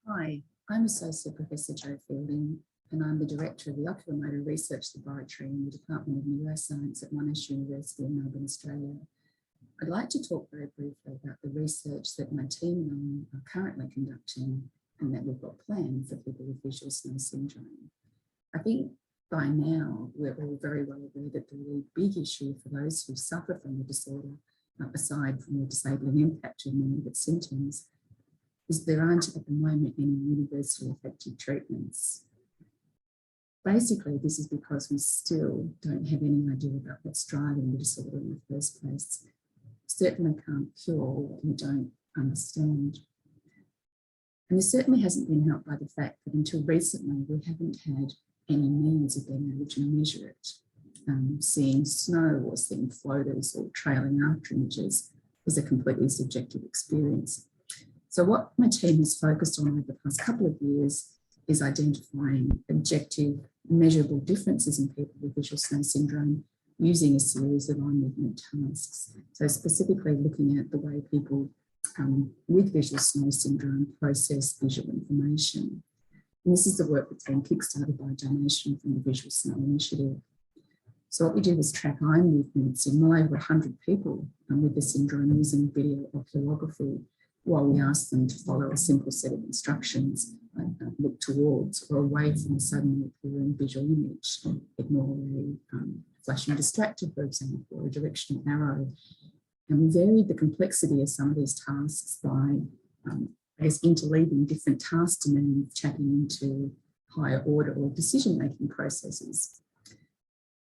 Hi, I'm Associate Professor Jo Fielding, and I'm the Director of the Ocular Motor Research Laboratory in the Department of Neuroscience at Monash University in Melbourne, Australia. I'd like to talk very briefly about the research that my team and I are currently conducting and that we've got planned for people with visual snow syndrome. I think by now we're all very well aware that the really big issue for those who suffer from the disorder, aside from the disabling impact of many of its symptoms, is there aren't at the moment any universally effective treatments. Basically, this is because we still don't have any idea about what's driving the disorder in the first place. Certainly can't cure what we don't understand. And this certainly hasn't been helped by the fact that until recently we haven't had any means of being able to measure it. Seeing snow or seeing floaters or trailing after images is a completely subjective experience. So what my team has focused on over the past couple of years is identifying objective, measurable differences in people with visual snow syndrome using a series of eye movement tasks. So specifically looking at the way people with visual snow syndrome process visual information. And this is the work that's been kickstarted by a donation from the Visual Snow Initiative. So what we do is track eye movements in well over 100 people with the syndrome using video oculography, while we ask them to follow a simple set of instructions, look towards or away from a suddenly appearing visual image, ignore a flashing distractor, for example, or a directional arrow. And we varied the complexity of some of these tasks by, interleaving different task domains, tapping into higher order or decision-making processes.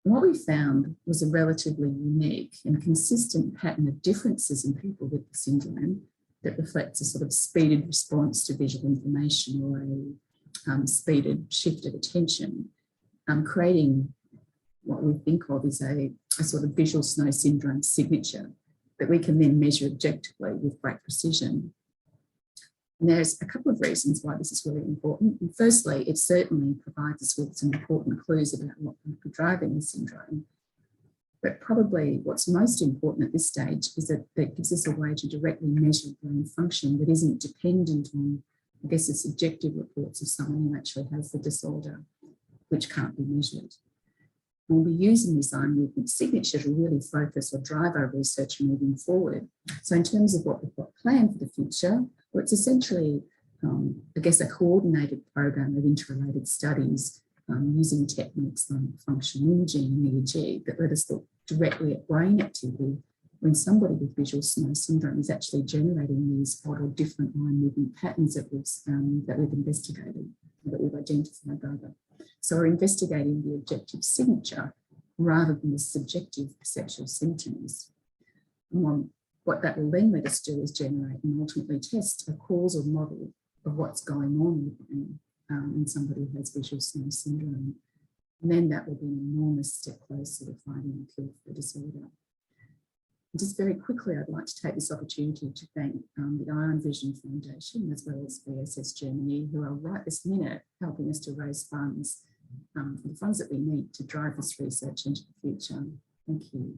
And what we found was a relatively unique and consistent pattern of differences in people with the syndrome that reflects a sort of speeded response to visual information or a speeded shift of attention, creating what we think of as a sort of visual snow syndrome signature that we can then measure objectively with great precision. And there's a couple of reasons why this is really important. And firstly, it certainly provides us with some important clues about what might be driving the syndrome. But probably what's most important at this stage is that it gives us a way to directly measure brain function that isn't dependent on, I guess, the subjective reports of someone who actually has the disorder, which can't be measured. And we'll be using this eye movement signature to really focus or drive our research moving forward. So in terms of what we've got planned for the future, well, it's essentially, I guess, a coordinated program of interrelated studies using techniques like functional imaging and EEG that let us look directly at brain activity when somebody with visual snow syndrome is actually generating these odd or different eye movement patterns that we've investigated, that we've identified rather. So we're investigating the objective signature rather than the subjective perceptual symptoms. And what that will then let us do is generate and ultimately test a causal model of what's going on in the brain in somebody who has visual snow syndrome. And then that will be an enormous step closer to finding a cure for the disorder. And just very quickly, I'd like to take this opportunity to thank the Eye on Vision Foundation, as well as VSS Germany, who are right this minute helping us to raise funds for the funds that we need to drive this research into the future. Thank you.